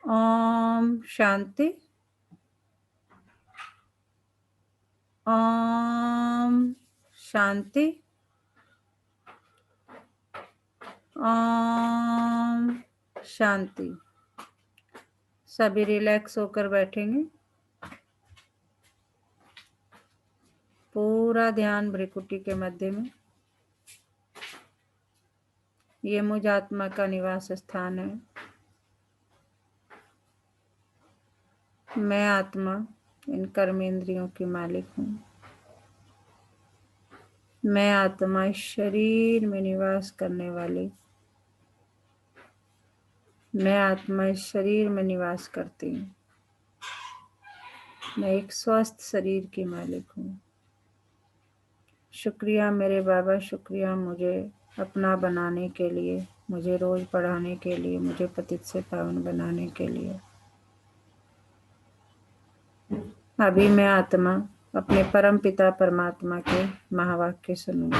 ओम शांति। ओम शांति। ओम शांति। सभी रिलैक्स होकर बैठेंगे। पूरा ध्यान भ्रिकुटी के मध्य में। ये मुझ आत्मा का निवास स्थान है। मैं आत्मा इन कर्मेंद्रियों की मालिक हूँ। मैं आत्मा इस शरीर में निवास करने वाली। मैं आत्मा इस शरीर में निवास करती हूँ। मैं एक स्वस्थ शरीर की मालिक हूँ। शुक्रिया मेरे बाबा, शुक्रिया मुझे अपना बनाने के लिए, मुझे रोज पढ़ाने के लिए, मुझे पतित से पावन बनाने के लिए। अभी मैं आत्मा अपने परम पिता परमात्मा के महावाक्य सुनूंगी।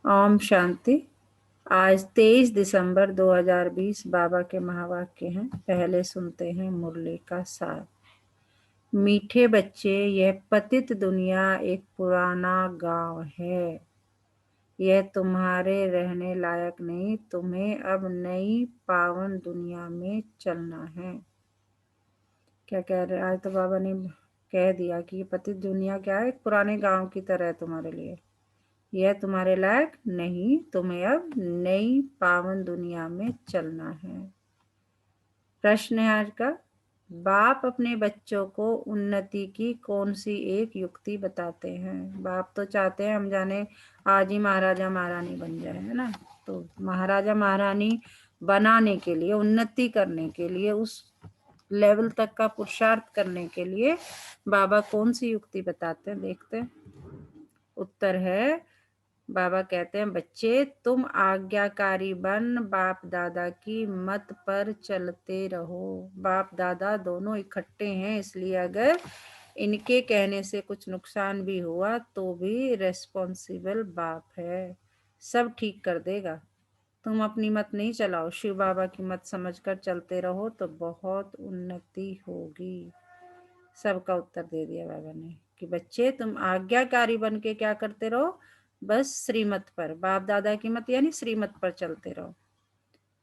ओम शांति। आज 23 दिसंबर 2020 बाबा के महावाक्य हैं। पहले सुनते हैं मुरली का सार। मीठे बच्चे, यह पतित दुनिया एक पुराना गांव है। यह तुम्हारे रहने लायक नहीं। तुम्हें अब नई पावन दुनिया में चलना है। क्या कह रहे? आज तो बाबा ने कह दिया कि ये पतित दुनिया क्या है, एक पुराने गांव की तरह है तुम्हारे लिए। यह तुम्हारे लायक नहीं। तुम्हें अब नई पावन दुनिया में चलना है। प्रश्न है आज का, बाप अपने बच्चों को उन्नति की कौन सी एक युक्ति बताते हैं? बाप तो चाहते हैं हम जाने आज ही महाराजा महारानी बन जाए, है ना। तो महाराजा महारानी बनाने के लिए, उन्नति करने के लिए, उस लेवल तक का पुरुषार्थ करने के लिए बाबा कौन सी युक्ति बताते हैं, देखते हैं। उत्तर है, बाबा कहते हैं, बच्चे तुम आज्ञाकारी बन बाप दादा की मत पर चलते रहो। बाप दादा दोनों इकट्ठे हैं, इसलिए अगर इनके कहने से कुछ नुकसान भी हुआ तो भी रेस्पॉन्सिबल बाप है, सब ठीक कर देगा। तुम अपनी मत नहीं चलाओ, शिव बाबा की मत समझकर चलते रहो तो बहुत उन्नति होगी। सबका उत्तर दे दिया बाबा ने कि बच्चे तुम आज्ञाकारी बन के क्या करते रहो, बस श्रीमत पर, बाप दादा की मत यानी श्रीमत पर चलते रहो।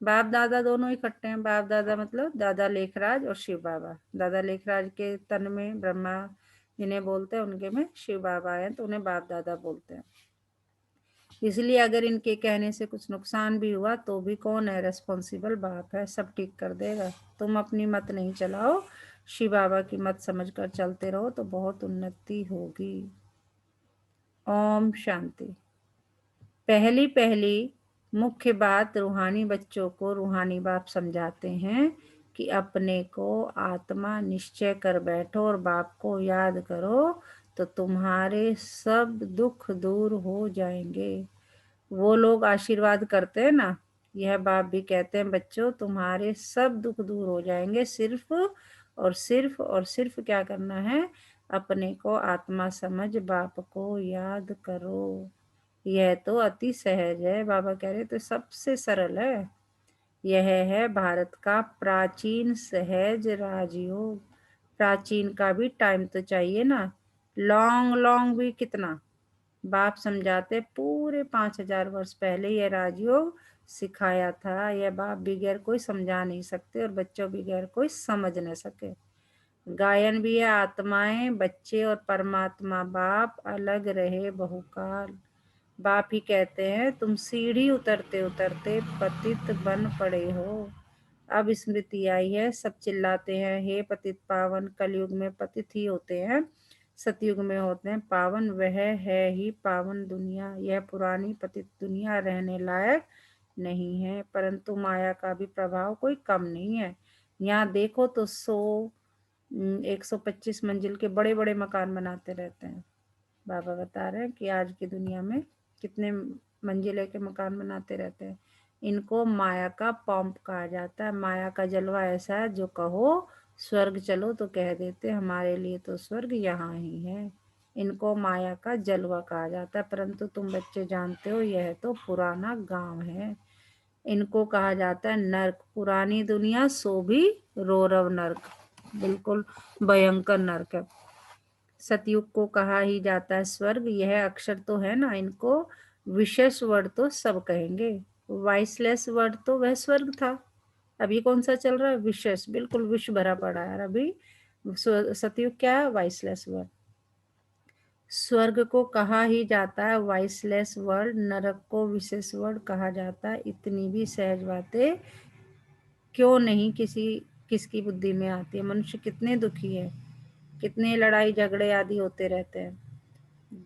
बाप दादा दोनों इकट्ठे हैं। बाप दादा मतलब दादा लेखराज और शिव बाबा। दादा लेखराज के तन में ब्रह्मा जिन्हें बोलते हैं, उनके में शिव बाबा हैं, तो उन्हें बाप दादा बोलते हैं। इसलिए अगर इनके कहने से कुछ नुकसान भी हुआ तो भी कौन है रेस्पॉन्सिबल? बाप है, सब ठीक कर देगा। तुम अपनी मत नहीं चलाओ, शिव बाबा की मत समझकर चलते रहो तो बहुत उन्नति होगी। ओम शांति। पहली पहली मुख्य बात रूहानी बच्चों को रूहानी बाप समझाते हैं कि अपने को आत्मा निश्चय कर बैठो और बाप को याद करो तो तुम्हारे सब दुख दूर हो जाएंगे। वो लोग आशीर्वाद करते हैं ना, यह बाप भी कहते हैं, बच्चों तुम्हारे सब दुख दूर हो जाएंगे। सिर्फ और सिर्फ और सिर्फ क्या करना है? अपने को आत्मा समझ बाप को याद करो। यह तो अति सहज है। बाबा कह रहे तो सबसे सरल है। यह है भारत का प्राचीन सहज राजयोग। प्राचीन का भी टाइम तो चाहिए ना, लॉन्ग लॉन्ग भी कितना। बाप समझाते पूरे 5000 वर्ष पहले यह राजयोग सिखाया था। यह बाप बगैर कोई समझा नहीं सकते और बच्चों बगैर कोई समझ न सके। गायन भी है, आत्माएं बच्चे और परमात्मा बाप अलग रहे बहुकाल। बाप ही कहते हैं, तुम सीढ़ी उतरते उतरते पतित बन पड़े हो। अब स्मृति आई है, सब चिल्लाते हैं, हे पतित पावन। कलयुग में पतित ही होते हैं, सतयुग में होते हैं पावन। वह है ही पावन दुनिया। यह पुरानी पतित दुनिया रहने लायक नहीं है, परंतु माया का भी प्रभाव कोई कम नहीं है। यहाँ देखो तो 125 मंजिल के बड़े बड़े मकान बनाते रहते हैं। बाबा बता रहे हैं कि आज की दुनिया में कितने मंजिले के मकान बनाते रहते हैं। इनको माया का पंप कहा जाता है। माया का जलवा ऐसा है, जो कहो स्वर्ग चलो तो कह देते हमारे लिए तो स्वर्ग यहाँ ही है। इनको माया का जलवा कहा जाता है, परंतु तुम बच्चे जानते हो यह तो पुराना गांव है। इनको कहा जाता है नर्क। पुरानी दुनिया सो भी रोरव नर्क, बिल्कुल भयंकर नर्क है। सतयुग को कहा ही जाता है स्वर्ग। यह अक्षर तो है ना, इनको विशेष वर्ड तो सब कहेंगे। वाइसलेस वर्ड तो वह स्वर्ग था। अभी कौन सा चल रहा है? विशेष, बिल्कुल विष भरा पड़ा है अभी। सतयुग क्या है? Viceless word. स्वर्ग को कहा ही जाता है वाइसलेस वर्ड, नरक को विशेष वर्ड कहा जाता है। इतनी भी सहज बातें क्यों नहीं किसकी बुद्धि में आती है? मनुष्य कितने दुखी है, कितने लड़ाई झगड़े आदि होते रहते हैं।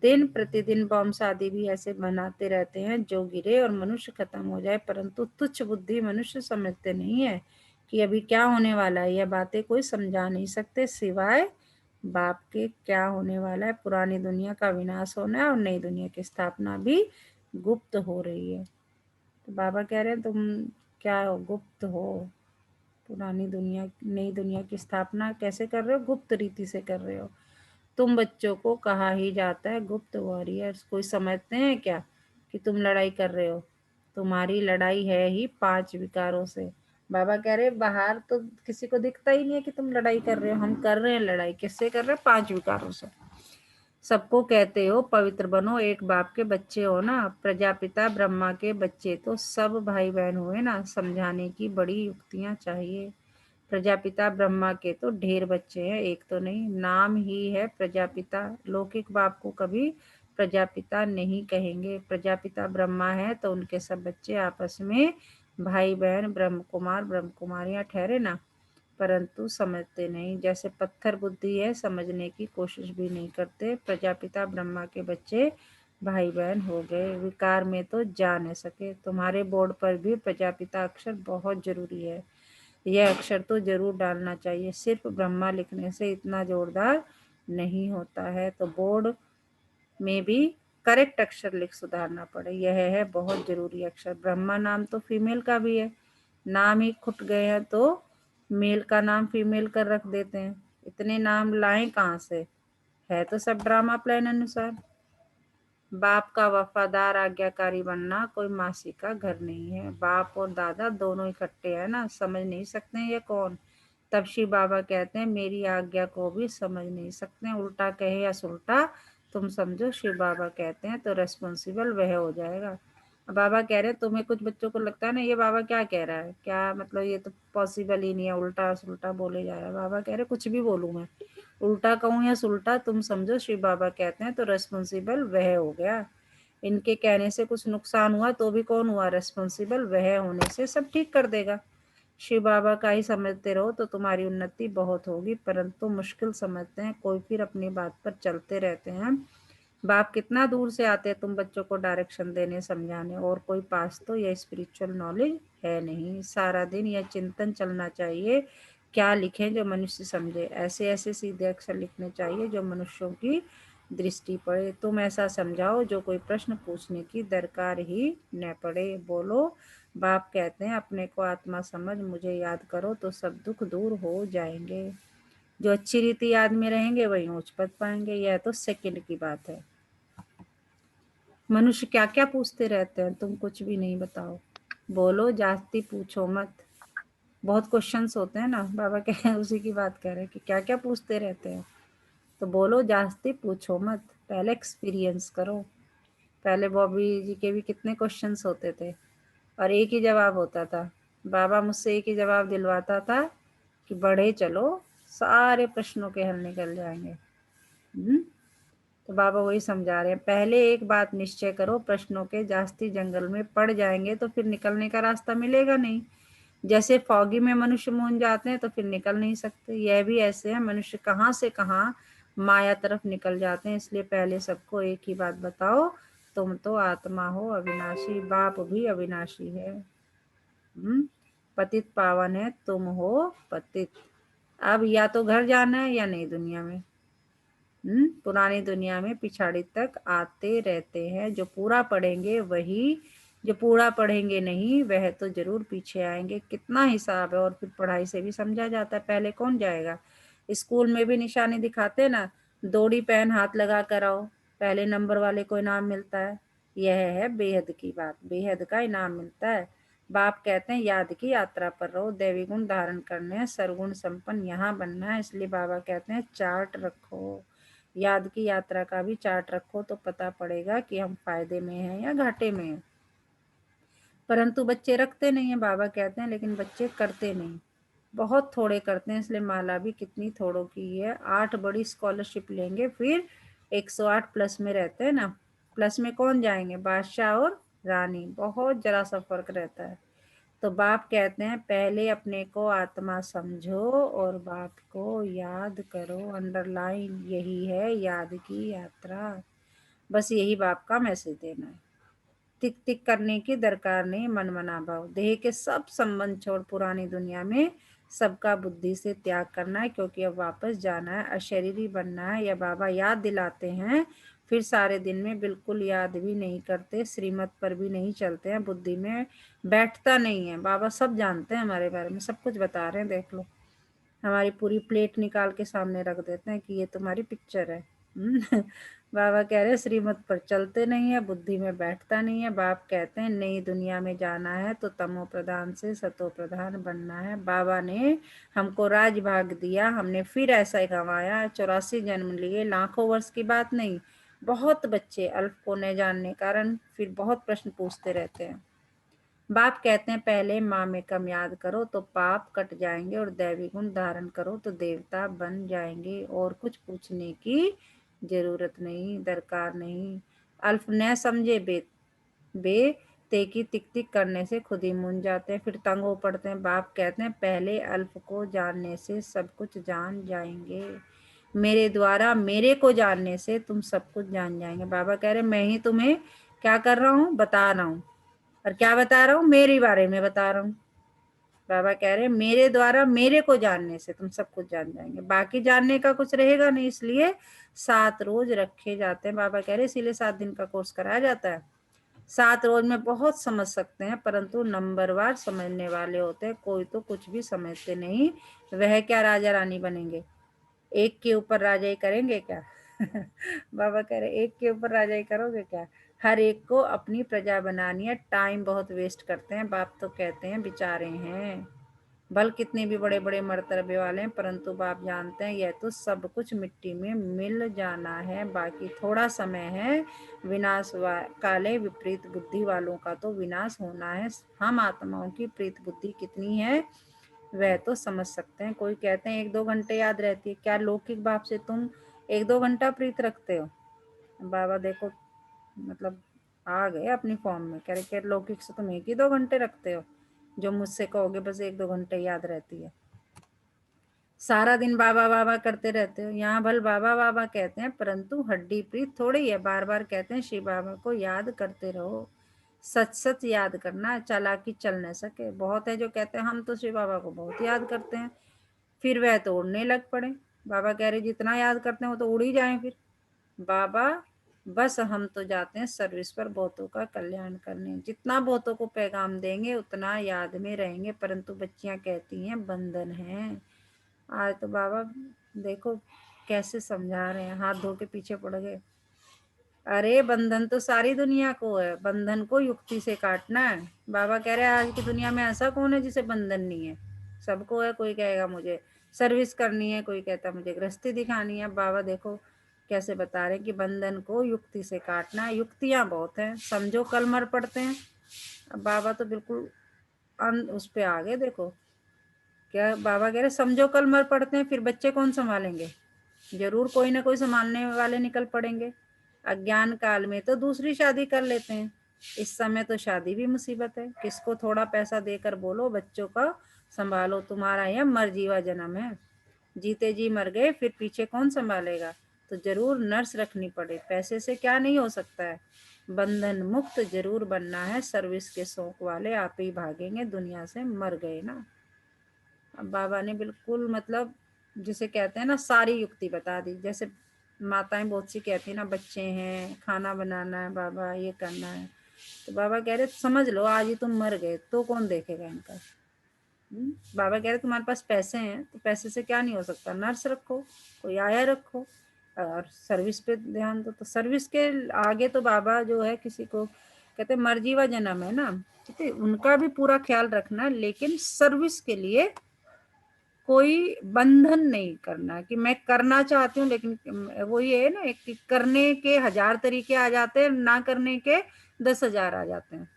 दिन प्रतिदिन बम शादी भी ऐसे बनाते रहते हैं जो गिरे और मनुष्य खत्म हो जाए, परंतु तुच्छ बुद्धि मनुष्य समझते नहीं है कि अभी क्या होने वाला है। यह बातें कोई समझा नहीं सकते सिवाय बाप के। क्या होने वाला है? पुरानी दुनिया का विनाश होना है और नई दुनिया की स्थापना भी गुप्त हो रही है। तो बाबा कह रहे हैं तुम क्या हो? गुप्त हो। पुरानी दुनिया नई दुनिया की स्थापना कैसे कर रहे हो? गुप्त रीति से कर रहे हो। तुम बच्चों को कहा ही जाता है गुप्त वॉरियर्स। कोई समझते हैं क्या कि तुम लड़ाई कर रहे हो? तुम्हारी लड़ाई है ही 5 विकारों से। बाबा कह रहे बाहर तो किसी को दिखता ही नहीं है कि तुम लड़ाई कर रहे हो। हम कर रहे हैं लड़ाई। किससे कर रहे हैं? 5 विकारों से। सबको कहते हो पवित्र बनो, एक बाप के बच्चे हो ना। प्रजापिता ब्रह्मा के बच्चे तो सब भाई बहन हुए ना। समझाने की बड़ी युक्तियां चाहिए। प्रजापिता ब्रह्मा के तो ढेर बच्चे हैं, एक तो नहीं। नाम ही है प्रजापिता। लौकिक बाप को कभी प्रजापिता नहीं कहेंगे। प्रजापिता ब्रह्मा है तो उनके सब बच्चे आपस में भाई बहन ब्रह्म कुमार ब्रह्म कुमारियां ठहरे ना, परंतु समझते नहीं। जैसे पत्थर बुद्धि है, समझने की कोशिश भी नहीं करते। प्रजापिता ब्रह्मा के बच्चे भाई बहन हो गए, विकार में तो जा न सके। तुम्हारे बोर्ड पर भी प्रजापिता अक्षर बहुत जरूरी है। यह अक्षर तो जरूर डालना चाहिए। सिर्फ ब्रह्मा लिखने से इतना जोरदार नहीं होता है, तो बोर्ड में भी करेक्ट अक्षर लिख सुधारना पड़े। यह है बहुत जरूरी अक्षर। ब्रह्मा नाम तो फीमेल का भी है। नाम ही खुट गए हैं तो मेल का नाम फीमेल कर रख देते हैं। इतने नाम लाएं कहाँ से? है तो सब ड्रामा प्लान अनुसार। बाप का वफादार आज्ञाकारी बनना कोई मासी का घर नहीं है। बाप और दादा दोनों इकट्ठे हैं ना। समझ नहीं सकते ये कौन? तब शिव बाबा कहते हैं मेरी आज्ञा को भी समझ नहीं सकते। उल्टा कहे या सुलटा तुम समझो। शिव बाबा कहते हैं तो रेस्पॉन्सिबल वह हो जाएगा। अब बाबा कह रहे हैं तुम्हें कुछ बच्चों को लगता है ना ये बाबा क्या कह रहा है, क्या मतलब ये तो पॉसिबल ही नहीं है, उल्टा सुलटा बोले जा रहा है। बाबा कह रहे कुछ भी बोलूं मैं, उल्टा कहूँ या सुलटा तुम समझो। शिव बाबा कहते हैं तो रेस्पॉन्सिबल वह हो गया। इनके कहने से कुछ नुकसान हुआ तो भी कौन हुआ? रेस्पॉन्सिबल वह होने से सब ठीक कर देगा। शिव बाबा का ही समझते रहो तो तुम्हारी उन्नति बहुत होगी, परंतु मुश्किल समझते हैं कोई, फिर अपनी बात पर चलते रहते हैं। बाप कितना दूर से आते हैं तुम बच्चों को डायरेक्शन देने समझाने, और कोई पास तो यह स्पिरिचुअल नॉलेज है नहीं। सारा दिन यह चिंतन चलना चाहिए क्या लिखें जो मनुष्य समझे। ऐसे ऐसे सीधे अक्षर लिखने चाहिए जो मनुष्यों की दृष्टि पड़े। तुम ऐसा समझाओ जो कोई प्रश्न पूछने की दरकार ही न पड़े। बोलो बाप कहते हैं अपने को आत्मा समझ मुझे याद करो तो सब दुख दूर हो जाएंगे। जो अच्छी रीति याद में रहेंगे वही ऊंच पद पाएंगे। यह तो सेकंड की बात है। मनुष्य क्या क्या पूछते रहते हैं, तुम कुछ भी नहीं बताओ। बोलो जास्ती पूछो मत। बहुत क्वेश्चंस होते हैं ना, बाबा कह उसी की बात कर रहे हैं कि क्या क्या पूछते रहते हैं। तो बोलो जास्ती पूछो मत, पहले एक्सपीरियंस करो। पहले बॉबी जी के भी कितने क्वेश्चंस होते थे और एक ही जवाब होता था। बाबा मुझसे एक ही जवाब दिलवाता था कि बढ़े चलो, सारे प्रश्नों के हल निकल जाएंगे। तो बाबा वही समझा रहे हैं, पहले एक बात निश्चय करो, प्रश्नों के जास्ती जंगल में पड़ जाएंगे तो फिर निकलने का रास्ता मिलेगा नहीं। जैसे फॉगी में मनुष्य मूंझ जाते हैं तो फिर निकल नहीं सकते, यह भी ऐसे है। मनुष्य कहाँ से कहाँ माया तरफ निकल जाते हैं। इसलिए पहले सबको एक ही बात बताओ, तुम तो आत्मा हो अविनाशी, बाप भी अविनाशी है। पतित पावन है, तुम हो पतित। अब या तो घर जाना है या नई दुनिया में। पुरानी दुनिया में पिछाड़ी तक आते रहते हैं। जो पूरा पढ़ेंगे वही, जो पूरा पढ़ेंगे नहीं वह तो जरूर पीछे आएंगे। कितना हिसाब है, और फिर पढ़ाई से भी समझा जाता है। पहले कौन जाएगा? स्कूल में भी निशानी दिखाते ना, दौड़ी पेन हाथ लगा कर आओ, पहले नंबर वाले को इनाम मिलता है। यह है बेहद की बात, बेहद का इनाम मिलता है। बाप कहते हैं याद की यात्रा पर रहो, दैवी गुण धारण करने हैं, सर्वगुण संपन्न यहाँ बनना है। इसलिए बाबा कहते हैं चार्ट रखो, याद की यात्रा का भी चार्ट रखो, तो पता पड़ेगा कि हम फायदे में हैं या घाटे में हैं। परंतु बच्चे रखते नहीं है, बाबा कहते हैं, लेकिन बच्चे करते नहीं, बहुत थोड़े करते हैं। इसलिए माला भी कितनी थोड़ों की है। 8 बड़ी स्कॉलरशिप लेंगे, फिर 108 प्लस में रहते हैं ना। प्लस में कौन जाएंगे? बादशाह और रानी, बहुत जरा सा फर्क रहता है। तो बाप कहते हैं पहले अपने को आत्मा समझो और बाप को याद करो। अंडरलाइन यही है याद की यात्रा। बस यही बाप का मैसेज देना है। टिक टिक करने की दरकार नहीं, मन मना भाव, देह के सब संबंध छोड़ पुरानी दुनिया में सबका बुद्धि से त्याग करना है, क्योंकि अब वापस जाना है, अशरीरी बनना है। या बाबा याद दिलाते हैं, फिर सारे दिन में बिल्कुल याद भी नहीं करते, श्रीमत पर भी नहीं चलते हैं, बुद्धि में बैठता नहीं है। बाबा सब जानते हैं हमारे बारे में, सब कुछ बता रहे हैं, देख लो। हमारी पूरी प्लेट निकाल के सामने रख देते हैं कि ये तुम्हारी पिक्चर है। बाबा कह रहे श्रीमत पर चलते नहीं है, बुद्धि में बैठता नहीं है। बाप कहते हैं नई दुनिया में जाना है तो तमो प्रधान से सतो प्रधान बनना है। बाबा ने हमको राज भाग दिया, हमने फिर ऐसा ही गंवाया। 84 जन्म लिए, लाखों वर्ष की बात नहीं। बहुत बच्चे अल्प को न जानने कारण फिर बहुत प्रश्न पूछते रहते हैं। बाप कहते हैं पहले माँ में कम याद करो तो पाप कट जाएंगे, और दैवी गुण धारण करो तो देवता बन जाएंगे। और कुछ पूछने की जरूरत नहीं, दरकार नहीं। अल्फ न समझे बे ते की टिक टिक करने से खुद ही मुन जाते हैं, फिर तंग हो पड़ते हैं। बाप कहते हैं पहले अल्फ को जानने से सब कुछ जान जाएंगे, मेरे द्वारा मेरे को जानने से तुम सब कुछ जान जाएंगे। बाबा कह रहे मैं ही तुम्हें क्या कर रहा हूँ, बता रहा हूँ। और क्या बता रहा हूँ? मेरे बारे में बता रहा हूँ। बाबा कह रहे हैं मेरे द्वारा मेरे को जानने से तुम सब कुछ जान जाएंगे, बाकी जानने का कुछ रहेगा नहीं। इसलिए 7 रोज रखे जाते हैं। बाबा कह रहे इसीलिए 7 दिन का कोर्स कराया जाता है। 7 रोज में बहुत समझ सकते हैं, परंतु नंबरवार समझने वाले होते हैं। कोई तो कुछ भी समझते नहीं, वह क्या राजा रानी बनेंगे? एक के ऊपर राजाई करेंगे क्या? बाबा कह रहे एक के ऊपर राजाई करोगे क्या? हर एक को अपनी प्रजा बनानी है, टाइम बहुत वेस्ट करते हैं। बाप तो कहते हैं बेचारे हैं, भल कितने भी बड़े बड़े मर्तबे वाले हैं, परंतु बाप जानते हैं यह तो सब कुछ मिट्टी में मिल जाना है, बाकी थोड़ा समय है। विनाश काले विपरीत बुद्धि वालों का तो विनाश होना है। हम आत्माओं की प्रीत बुद्धि कितनी है वह तो समझ सकते हैं। कोई कहते हैं 1-2 घंटे याद रहती है, क्या लौकिक बाप से तुम 1-2 घंटा प्रीत रखते हो? बाबा देखो मतलब आ गए अपनी फॉर्म में, कह रहे कि लौकिक से तुम 1 ही 2 घंटे रखते हो, जो मुझसे कहोगे बस 1-2 घंटे याद रहती है। सारा दिन बाबा बाबा करते रहते हो। यहाँ भल बाबा बाबा कहते हैं, परंतु हड्डी प्रीत थोड़ी है। बार बार कहते हैं शिव बाबा को याद करते रहो, सच सच याद करना, चालाकी चल न सके। बहुत है जो कहते हैं हम तो शिव बाबा को बहुत याद करते हैं, फिर वह तो उड़ने लग पड़े। बाबा कह रहे जितना याद करते हैं वो तो उड़ ही जाए फिर। बाबा बस हम तो जाते हैं सर्विस पर बहुतों का कल्याण करने, जितना बहुतों को पैगाम देंगे उतना याद में रहेंगे। परंतु बच्चियां कहती हैं बंधन है। आज तो बाबा देखो कैसे समझा रहे हैं, हाथ धो के पीछे पड़ गए। अरे बंधन तो सारी दुनिया को है, बंधन को युक्ति से काटना है। बाबा कह रहे हैं आज की दुनिया में ऐसा कौन है जिसे बंधन नहीं है? सबको है। कोई कहेगा मुझे सर्विस करनी है, कोई कहता मुझे गृहस्थी दिखानी है। बाबा देखो कैसे बता रहे हैं कि बंधन को युक्ति से काटना है। युक्तियां बहुत हैं, समझो कल मर पड़ते हैं। अब बाबा तो बिल्कुल उस पे आ गए। देखो क्या बाबा कह रहे समझो कल मर पड़ते हैं, फिर बच्चे कौन संभालेंगे? जरूर कोई ना कोई संभालने वाले निकल पड़ेंगे। अज्ञान काल में तो दूसरी शादी कर लेते हैं, इस समय तो शादी भी मुसीबत है। किसको थोड़ा पैसा देकर बोलो बच्चों का संभालो, तुम्हारा यह मरजीवा जन्म है। जीते जी मर गए, फिर पीछे कौन संभालेगा? तो जरूर नर्स रखनी पड़े, पैसे से क्या नहीं हो सकता है। बंधन मुक्त जरूर बनना है, सर्विस के शौक वाले आप ही भागेंगे दुनिया से, मर गए ना। अब बाबा ने बिल्कुल मतलब जिसे कहते हैं ना सारी युक्ति बता दी। जैसे माताएं बहुत सी कहती है ना बच्चे हैं, खाना बनाना है, बाबा ये करना है, तो बाबा कह रहे समझ लो आज ही तुम मर गए तो कौन देखेगा इनका? बाबा कह रहे तुम्हारे पास पैसे हैं तो पैसे से क्या नहीं हो सकता, नर्स रखो, कोई आया रखो, और सर्विस पे ध्यान दो। तो सर्विस के आगे तो बाबा जो है किसी को कहते मर्जी व जन्म है ना, ठीक है, उनका भी पूरा ख्याल रखना, लेकिन सर्विस के लिए कोई बंधन नहीं करना कि मैं करना चाहती हूँ, लेकिन वो ये है ना कि करने के 1000 तरीके आ जाते हैं, ना करने के 10,000 आ जाते हैं।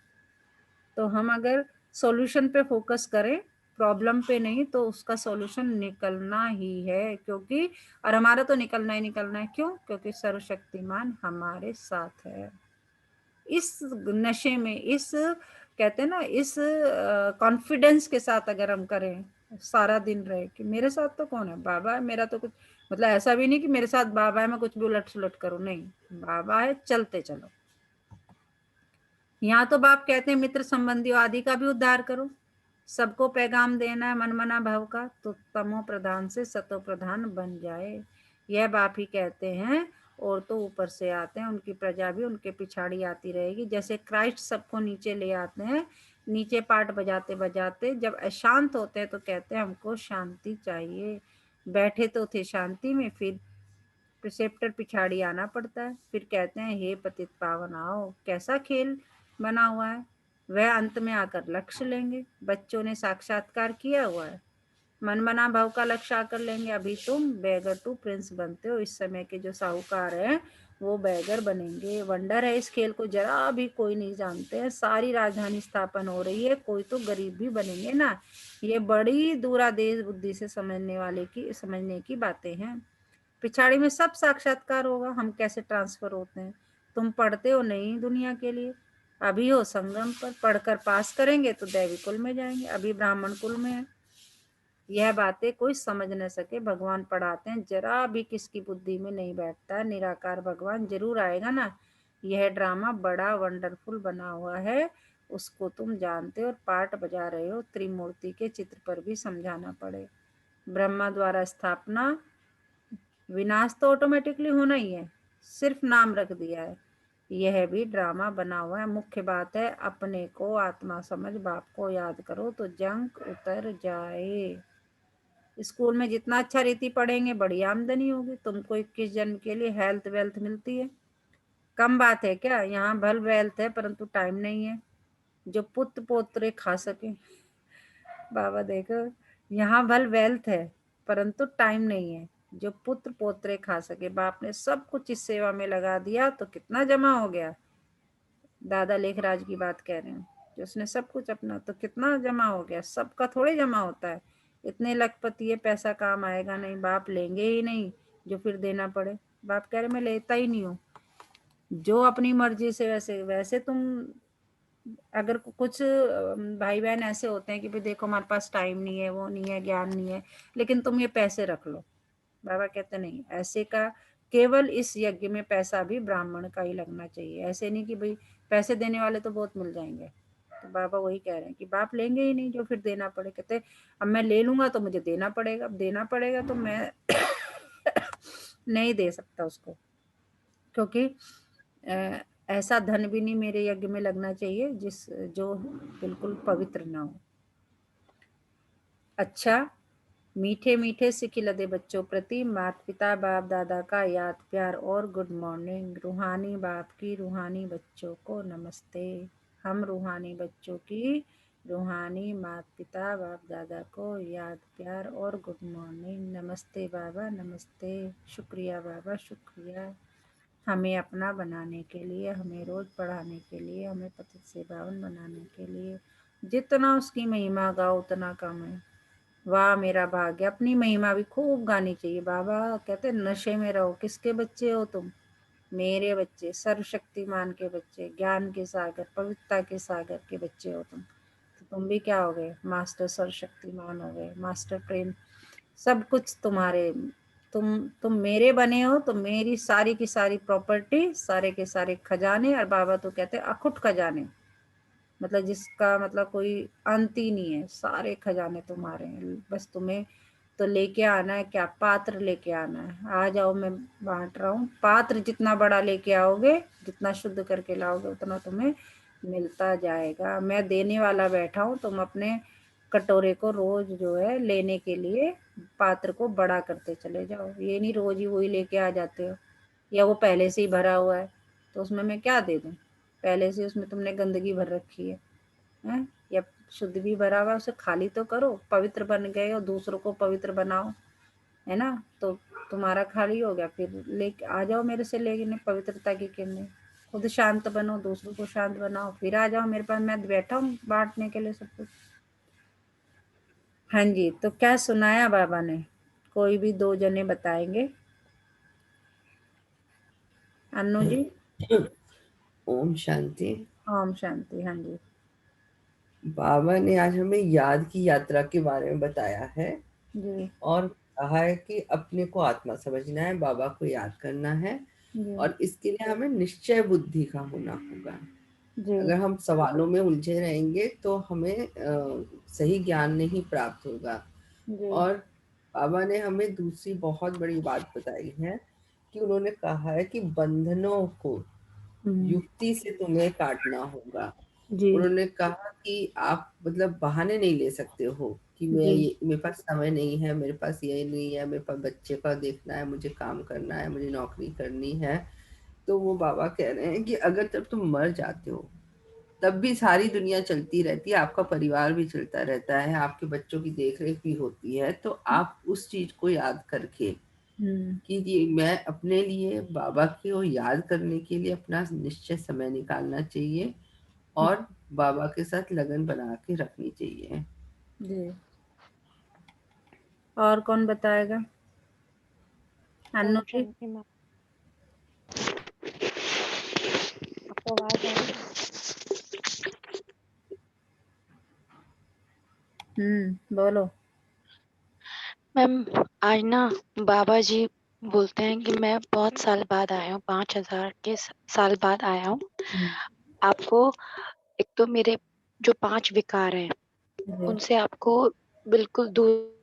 तो हम अगर सॉल्यूशन पे फोकस करें, प्रॉब्लम पे नहीं, तो उसका सॉल्यूशन निकलना ही है, क्योंकि और हमारा तो निकलना ही निकलना है। क्यों? क्योंकि सर्वशक्तिमान हमारे साथ है। इस नशे में, इस कहते हैं ना, इस कॉन्फिडेंस के साथ अगर हम करें, सारा दिन रहे कि मेरे साथ तो कौन है, बाबा है, मेरा तो कुछ मतलब ऐसा भी नहीं कि मेरे साथ बाबा है मैं कुछ भी उलट सुलट करूं, नहीं, बाबा है, चलते चलो। यहाँ तो बाप कहते हैं मित्र संबंधियों आदि का भी उद्धार करो, सबको पैगाम देना है मन मना भाव का, तो तमो प्रधान से सतो प्रधान बन जाए। यह बाप ही कहते हैं। और तो ऊपर से आते हैं, उनकी प्रजा भी उनके पिछाड़ी आती रहेगी। जैसे क्राइस्ट सबको नीचे ले आते हैं, नीचे पाठ बजाते बजाते जब अशांत होते हैं तो कहते हैं हमको शांति चाहिए। बैठे तो थे शांति में, फिर प्रिसेप्टर पिछाड़ी आना पड़ता है, फिर कहते हैं हे पतित पावन आओ। कैसा खेल बना हुआ है, वह अंत में आकर लक्ष्य लेंगे। बच्चों ने साक्षात्कार किया हुआ है, मन मना भाव का लक्ष्य आकर लेंगे। अभी तुम बैगर टू प्रिंस बनते हो, इस समय के जो साहूकार हैं वो बैगर बनेंगे। वंडर है, इस खेल को जरा भी कोई नहीं जानते हैं। सारी राजधानी स्थापन हो रही है, कोई तो गरीब भी बनेंगे ना। ये बड़ी दूरादेश बुद्धि से समझने की बातें हैं। पिछाड़ी में सब साक्षात्कार होगा, हम कैसे ट्रांसफर होते हैं। तुम पढ़ते हो नहीं दुनिया के लिए, अभी हो संगम पर, पढ़कर पास करेंगे तो दैवी कुल में जाएंगे, अभी ब्राह्मण कुल में है। यह बातें कोई समझ न सके, भगवान पढ़ाते हैं, जरा भी किसकी बुद्धि में नहीं बैठता। निराकार भगवान जरूर आएगा ना। यह ड्रामा बड़ा वंडरफुल बना हुआ है, उसको तुम जानते हो और पार्ट बजा रहे हो। त्रिमूर्ति के चित्र पर भी समझाना पड़े। ब्रह्मा द्वारा स्थापना, विनाश तो ऑटोमेटिकली होना ही है, सिर्फ नाम रख दिया है। यह भी ड्रामा बना हुआ है। मुख्य बात है अपने को आत्मा समझ, बाप को याद करो तो जंक उतर जाए। स्कूल में जितना अच्छा रीति पढ़ेंगे बड़ी आमदनी होगी। तुमको 21 जन्म के लिए हेल्थ वेल्थ मिलती है, कम बात है क्या? यहाँ भल वेल्थ है परंतु टाइम नहीं है जो पुत्र पोत्रे खा सके। बाबा देखो, यहाँ भल वेल्थ है परंतु टाइम नहीं है जो पुत्र पोत्रे खा सके। बाप ने सब कुछ इस सेवा में लगा दिया तो कितना जमा हो गया। दादा लेखराज की बात कह रहे हैं, जो उसने सब कुछ अपना, तो कितना जमा हो गया। सबका थोड़े जमा होता है। इतने लखपति है, पैसा काम आएगा नहीं, बाप लेंगे ही नहीं जो फिर देना पड़े। बाप कह रहे मैं लेता ही नहीं हूँ, जो अपनी मर्जी से। वैसे वैसे तुम अगर कुछ भाई बहन ऐसे होते हैं कि भाई देखो हमारे पास टाइम नहीं है, वो नहीं है, ज्ञान नहीं है, लेकिन तुम ये पैसे रख लो। बाबा कहते नहीं, ऐसे का केवल इस यज्ञ में पैसा भी ब्राह्मण का ही लगना चाहिए। ऐसे नहीं कि भाई पैसे देने वाले तो बहुत मिल जाएंगे। तो बाबा वही कह रहे हैं कि बाप लेंगे ही नहीं जो फिर देना पड़े। कहते अब मैं ले लूंगा तो मुझे देना पड़ेगा, अब देना पड़ेगा तो मैं नहीं दे सकता उसको, क्योंकि ऐसा धन भी नहीं मेरे यज्ञ में लगना चाहिए जो बिल्कुल पवित्र ना हो। अच्छा, मीठे मीठे से खिलते बच्चों प्रति माता पिता बाप दादा का याद प्यार और गुड मॉर्निंग। रूहानी बाप की रूहानी बच्चों को नमस्ते। हम रूहानी बच्चों की रूहानी माता पिता बाप दादा को याद प्यार और गुड मॉर्निंग। नमस्ते बाबा, नमस्ते। शुक्रिया बाबा, शुक्रिया हमें अपना बनाने के लिए, हमें रोज पढ़ाने के लिए, हमें पतित से पावन बनाने के लिए। जितना उसकी महिमा गाओ उतना कम है। वाह मेरा भाग्य, अपनी महिमा भी खूब गानी चाहिए। बाबा कहते नशे में रहो। किसके बच्चे हो तुम? मेरे बच्चे, सर्वशक्तिमान के बच्चे, ज्ञान के सागर, पवित्रता के सागर के बच्चे हो तुम। तो तुम भी क्या हो गए? मास्टर सर्वशक्तिमान हो गए, मास्टर प्रेम, सब कुछ तुम्हारे। तुम मेरे बने हो तो मेरी सारी की सारी प्रॉपर्टी, सारे के सारे खजाने, और बाबा तो कहते हैं अखुट खजाने, मतलब जिसका मतलब कोई अंत ही नहीं है। सारे खजाने तुम्हारे हैं, बस तुम्हें तो लेके आना है। क्या? पात्र लेके आना है। आ जाओ, मैं बांट रहा हूँ। पात्र जितना बड़ा लेके आओगे, जितना शुद्ध करके लाओगे, उतना तुम्हें मिलता जाएगा। मैं देने वाला बैठा हूँ, तुम अपने कटोरे को रोज जो है लेने के लिए पात्र को बड़ा करते चले जाओ। ये नहीं रोज ही वही लेके आ जाते हो, या वो पहले से ही भरा हुआ है तो उसमें मैं क्या दे दूँ। पहले से उसमें तुमने गंदगी भर रखी है, हैं? या शुद्ध भी भरा हुआ है, उसे खाली तो करो। पवित्र बन गए हो, दूसरों को पवित्र बनाओ, है ना? तो तुम्हारा खाली हो गया, फिर ले आ जाओ मेरे से लेने पवित्रता की किरणें। खुद शांत बनो, दूसरों को शांत बनाओ, फिर आ जाओ मेरे पास, मैं बैठा हूँ बांटने के लिए सब कुछ। हाँ जी, तो क्या सुनाया बाबा ने? कोई भी 2 जने बताएंगे? अन्नू जी। ओम शांति। ओम शांति। हाँ जी। बाबा ने आज हमें याद की यात्रा के बारे में बताया है जी। और कहा है कि अपने को आत्मा समझना है, बाबा को याद करना है जी। और इसके लिए हमें निश्चय बुद्धि का होना होगा। जी। अगर हम सवालों में उलझे रहेंगे तो हमें सही ज्ञान नहीं प्राप्त होगा। जी। और बाबा ने हमें दूसरी बहुत बड़ी बात बताई है कि उन्होंने कहा है कि बंधनों को हुँ। युक्ति से तुम्हें काटना होगा। जी। उन्होंने कहा कि आप मतलब बहाने नहीं ले सकते हो कि जी। मेरे पास समय नहीं है, मेरे पास ये नहीं है, मेरे पास बच्चे का देखना है, मुझे काम करना है, मुझे नौकरी करनी है। तो वो बाबा कह रहे हैं कि अगर जब तुम मर जाते हो तब भी सारी दुनिया चलती रहती है, आपका परिवार भी चलता रहता है, आपके बच्चों की देखरेख भी होती है। तो आप उस चीज को याद करके हुँ। कि ये मैं अपने लिए बाबा को याद करने के लिए अपना निश्चित समय निकालना चाहिए और बाबा के साथ लगन बना के रखनी चाहिए। जी। और कौन बताएगा? अन्नू ओम जी। शांति मैम। आपको आवाज आ रही है? बोलो। मैम आज ना बाबा जी बोलते हैं कि मैं बहुत साल बाद आया हूँ, 5000 के साल बाद आया हूँ। हुँ। आपको एक तो मेरे जो 5 विकार हैं जी। उनसे आपको बिल्कुल दूर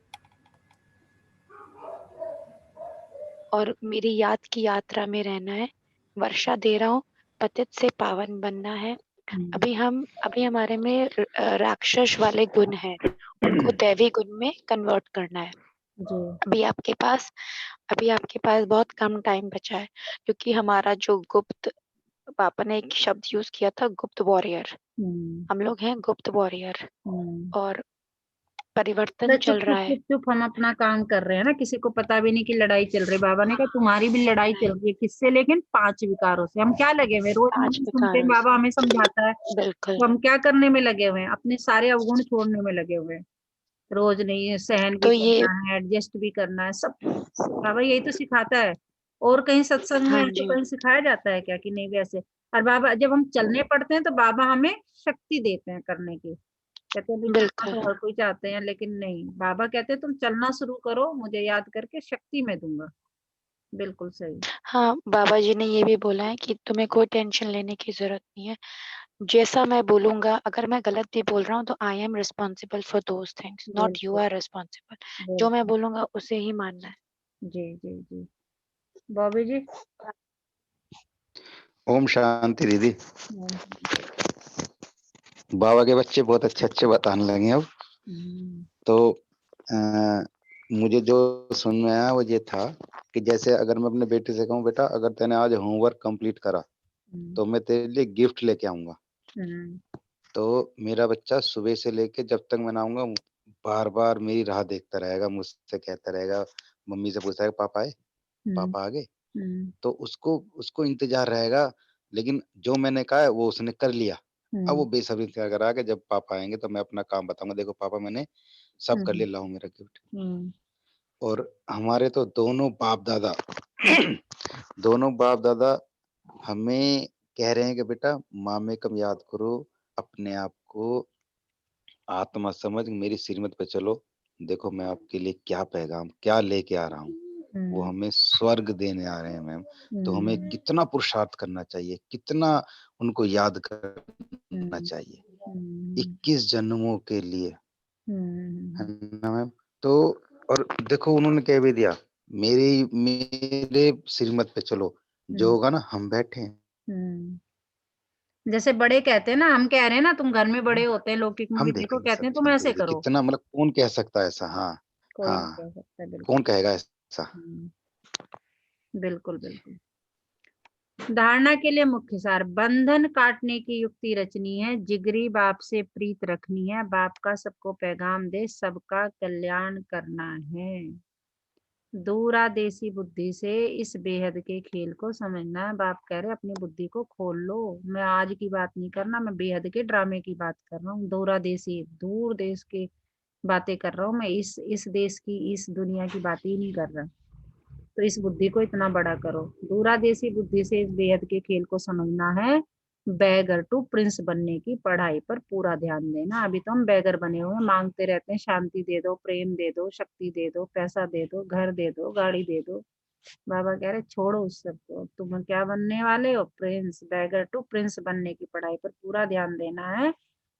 और मेरी याद की यात्रा में रहना है। वर्षा दे रहा हूँ, पतित से पावन बनना है। हुँ। अभी हमारे में राक्षस वाले गुण हैं, उनको दैवी गुण में कन्वर्ट करना है। जी। अभी आपके पास अभी आपके पास बहुत कम टाइम बचा है, क्योंकि हमारा जो गुप्त, पापा ने एक शब्द यूज किया था, गुप्त वॉरियर। हुँ। हम लोग हैं गुप्त वॉरियर हुँ। और परिवर्तन मतलब चल रहा चुप-चुप, है। चुप-चुप हम अपना काम कर रहे हैं ना, किसी को पता भी नहीं कि लड़ाई चल रही है। बाबा ने कहा तुम्हारी भी लड़ाई चल नहीं, रही है, किससे? लेकिन 5 विकारों से। हम क्या लगे हुए हैं? रोज 5 हम सुनते हैं, विकारों बाबा से। हमें समझाता है, बिल्कुल। तो हम क्या करने में लगे हुए हैं? अपने सारे अवगुण छोड़ने में लगे हुए हैं। रोज नहीं है, सहन भी तो ये करना है, एडजस्ट भी करना है, सब बाबा यही तो सिखाता है। और कहीं सत्संग में हाँ तो जी, कहीं सिखाया जाता है क्या कि नहीं वैसे? और बाबा जब हम चलने पड़ते हैं तो बाबा हमें शक्ति देते हैं करने की। कहते हैं भाई चलना बिल्कुल। तो हर कोई चाहते हैं, लेकिन नहीं, बाबा कहते हैं तुम चलना शुरू करो, मुझे याद करके शक्ति मैं दूंगा। बिल्कुल सही। हाँ, बाबा जी ने ये भी बोला है कि तुम्हें कोई टेंशन लेने की ज़रूरत नहीं है। जैसा मैं बोलूँगा, अगर मैं गलत भी बोल रहा हूँ तो I am responsible for those things, not you बिल्कुल। Are responsible. जो मैं बिल्कुल। बोलूँगा उसे ही मानना है। जी। जी। जी। बॉबी जी। ओम शांति दीदी। हम्म। बाबा के बच्चे बहुत अच्छे अच्छे बताने लगे अब। हम्म। तो अ, मुझे जो सुन में आया वो ये था कि जैसे अगर मैं अपने बेटे से कहूँ बेटा अगर तूने आज होमवर्क कंप्लीट करा हम्म। तो मैं तेरे लिए गिफ्ट लेके आऊंगा, हम्म। तो मेरा बच्चा सुबह से लेके जब तक मैं ना आऊंगा बार बार मेरी राह देखता रहेगा, मुझसे कहता रहेगा, मम्मी से पूछता है पापा आए, हम्म। पापा आ गए। हम्म। तो उसको उसको इंतजार रहेगा, लेकिन जो मैंने कहा है वो उसने कर लिया। अब वो हम्म। बेसब्री से करा कि जब पापा आएंगे तो मैं अपना काम बताऊंगा, देखो पापा मैंने सब कर हम्म। लिया, लाओ मेरा गिफ्ट। हम्म। और हमारे तो दोनों बाप दादा हम्म। दोनों बाप दादा हमें कह रहे हैं कि बेटा माँ में कम याद करो, अपने आप को आत्मा समझ मेरी श्रीमत पे चलो, देखो मैं आपके लिए क्या पैगाम क्या लेके आ रहा हूँ। वो हम्म। हमें स्वर्ग देने आ रहे हैं मैम। तो हमें हम्म। कितना पुरुषार्थ करना चाहिए, कितना उनको याद करना हम्म। चाहिए, हम्म। 21 जन्मों के लिए, है हम्म। ना मैम। तो और देखो उन्होंने कह भी दिया, मेरे मेरे श्रीमत पे चलो, जो हम्म। होगा ना हम बैठे हैं, हम्म। जैसे बड़े कहते हैं ना, हम कह रहे हैं ना, तुम घर में बड़े होते हैं, लौकिक में भी हम देखो देखेंगे कहते सब हैं तुम चीजें ऐसे दीदी। करो। कितना मतलब कौन कह सकता है ऐसा? हाँ कोई नहीं हाँ, कह सकता, बिल्कुल। कौन कहेगा ऐसा? हम्म। बिल्कुल बिल्कुल। धारणा के लिए मुख्य सार, बंधन काटने की युक्ति रचनी है, जिगरी बाप से प्रीत रखनी है, बाप का सबको पैगाम दे, सबका कल्याण करना है। दूरादेशी बुद्धि से इस बेहद के खेल को समझना है। बाप कह रहे अपनी बुद्धि को खोल लो। मैं आज की बात नहीं करना, मैं बेहद के ड्रामे की बात कर रहा हूँ। दूरादेशी, दूर देश की बातें कर रहा हूँ मैं, इस देश की, इस दुनिया की बात ही नहीं कर रहा। तो इस बुद्धि को इतना बड़ा करो। दूरादेशी बुद्धि से इस बेहद के खेल को समझना है। बैगर टू प्रिंस बनने की पढ़ाई पर पूरा ध्यान देना। अभी तो हम बैगर बने हुए हैं, मांगते रहते हैं, शांति दे दो, प्रेम दे दो, शक्ति दे दो, पैसा दे दो, घर दे दो, गाड़ी दे दो। बाबा कह रहे छोड़ो उस सब को, तुम क्या बनने वाले हो? प्रिंस। बैगर टू प्रिंस बनने की पढ़ाई पर पूरा ध्यान देना है।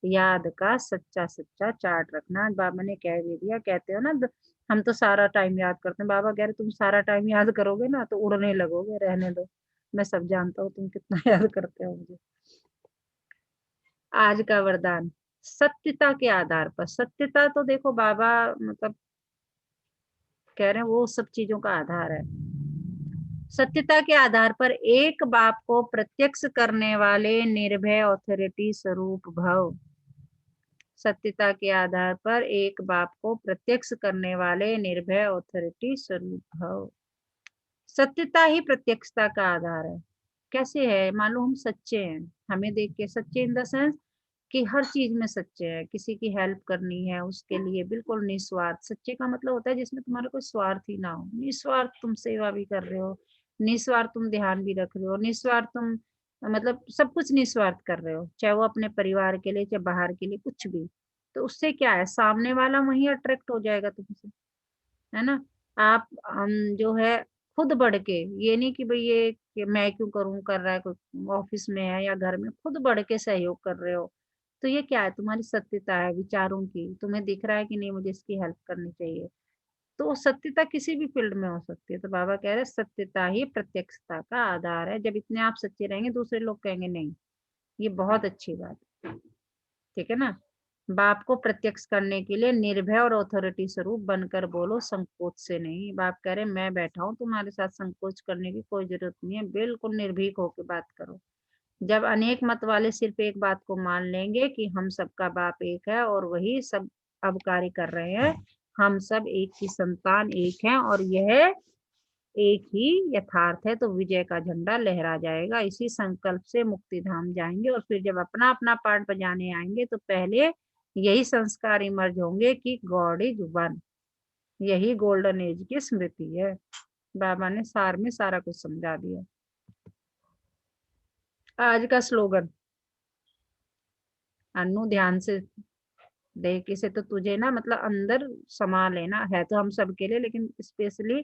याद का सच्चा सच्चा चार्ट रखना। बाबा ने कह भी दिया, कहते हो ना हम तो सारा टाइम याद करते हैं। बाबा कह रहे तुम सारा टाइम याद करोगे ना तो उड़ने लगोगे, रहने दो। मैं सब जानता हूँ तुम कितना याद करते हो मुझे। आज का वरदान, सत्यता के आधार पर। सत्यता तो देखो बाबा मतलब कह रहे हैं वो सब चीजों का आधार है। सत्यता के आधार पर एक बाप को प्रत्यक्ष करने वाले निर्भय ऑथोरिटी स्वरूप भव। सत्यता के आधार पर एक बाप को प्रत्यक्ष करने वाले निर्भय ऑथोरिटी स्वरूप भव। सत्यता ही प्रत्यक्षता का आधार है। कैसे है? मान लो हम सच्चे हैं, हमें देख के सच्चे इन द सेंस कि हर चीज में सच्चे हैं। किसी की हेल्प करनी है उसके लिए बिल्कुल निस्वार्थ। सच्चे का मतलब होता है जिसमें तुम्हारा कोई स्वार्थ ही ना हो। निस्वार्थ तुम सेवा भी कर रहे हो, निस्वार्थ तुम ध्यान भी रख रहे हो, निस्वार्थ तुम मतलब सब कुछ निस्वार्थ कर रहे हो, चाहे वो अपने परिवार के लिए चाहे बाहर के लिए, कुछ भी। तो उससे क्या है, सामने वाला वही अट्रैक्ट हो जाएगा तुमसे, है ना। आप जो है खुद बढ़ के, ये नहीं कि भाई ये कि मैं क्यों करूं, कर रहा है कोई ऑफिस में है या घर में, खुद बढ़ के सहयोग कर रहे हो। तो ये क्या है, तुम्हारी सत्यता है विचारों की। तुम्हें दिख रहा है कि नहीं मुझे इसकी हेल्प करनी चाहिए। तो सत्यता किसी भी फील्ड में हो सकती है। तो बाबा कह रहे हैं सत्यता ही प्रत्यक्षता का आधार है। जब इतने आप सच्चे रहेंगे दूसरे लोग कहेंगे नहीं, ये बहुत अच्छी बात है। ठीक है ना। बाप को प्रत्यक्ष करने के लिए निर्भय और अथॉरिटी स्वरूप बनकर बोलो, संकोच से नहीं। बाप कह रहे मैं बैठा हूं तुम्हारे साथ, संकोच करने की कोई जरूरत नहीं है, बिल्कुल निर्भीक होकर बात करो। जब अनेक मत वाले सिर्फ एक बात को मान लेंगे कि हम सबका बाप एक है और वही सब अब कार्य कर रहे हैं, हम सब एक ही संतान एक हैं और यह एक ही यथार्थ है, तो विजय का झंडा लहरा जाएगा। इसी संकल्प से मुक्ति धाम जाएंगे और फिर जब अपना अपना पार्ट बजाने आएंगे तो पहले यही संस्कार इमर्ज होंगे कि गॉड इज वन। यही गोल्डन एज की स्मृति है। बाबा ने सार में सारा कुछ समझा दिया। आज का स्लोगन, अन्नू ध्यान से देख इसे, तो तुझे ना मतलब अंदर समा लेना है। तो हम सब के लिए, लेकिन स्पेशली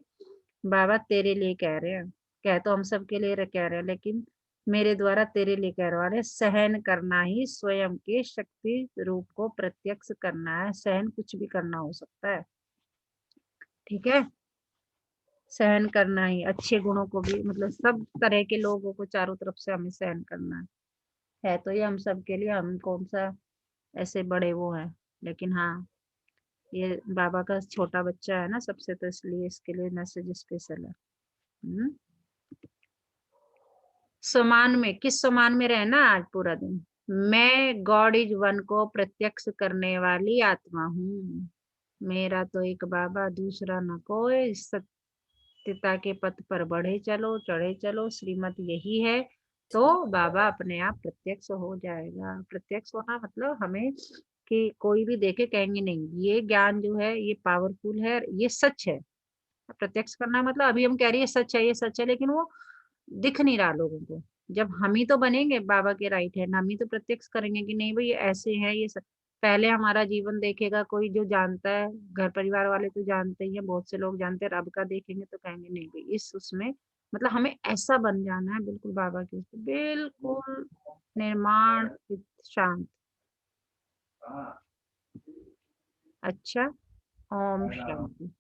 बाबा तेरे लिए कह रहे हैं। कह तो हम सब के लिए कह रहे हैं, लेकिन मेरे द्वारा तेरे लिए कह रहे हैं। सहन करना ही स्वयं के शक्ति रूप को प्रत्यक्ष करना है। सहन कुछ भी करना हो सकता है, ठीक है। सहन करना ही, अच्छे गुणों को भी, मतलब सब तरह के लोगों को चारों तरफ से हमें सहन करना है। तो ये हम सब के लिए, हम कौन सा ऐसे बड़े वो हैं, लेकिन हाँ ये बाबा का छोटा बच्चा है ना सबसे, तो इसलिए इसके लिए मैसेज स्पेशल है। समान में, किस समान में रहना आज पूरा दिन। मैं गॉड इज वन को प्रत्यक्ष करने वाली आत्मा हूँ। मेरा तो एक बाबा, दूसरा न कोई। सत्यता के पथ पर बढ़े चलो, चढ़े चलो, श्रीमत यही है। तो बाबा अपने आप प्रत्यक्ष हो जाएगा। प्रत्यक्ष होना मतलब हमें कि कोई भी देखे कहेंगे नहीं ये ज्ञान जो है ये पावरफुल है, ये सच है। प्रत्यक्ष करना मतलब अभी हम कह रही है सच है, ये सच है, लेकिन वो दिख नहीं रहा लोगों को। जब हम ही तो बनेंगे बाबा के राइट हैंड, हम ही तो प्रत्यक्ष करेंगे कि नहीं भाई ये ऐसे है, ये सब। पहले हमारा जीवन देखेगा कोई जो जानता है, घर परिवार वाले तो जानते ही हैं, बहुत से लोग जानते हैं। रब का देखेंगे तो कहेंगे नहीं भाई इस उसमें मतलब हमें ऐसा बन जाना है, बिल्कुल बाबा के उसमें, बिल्कुल निर्माण शांत। अच्छा, ओम शांति।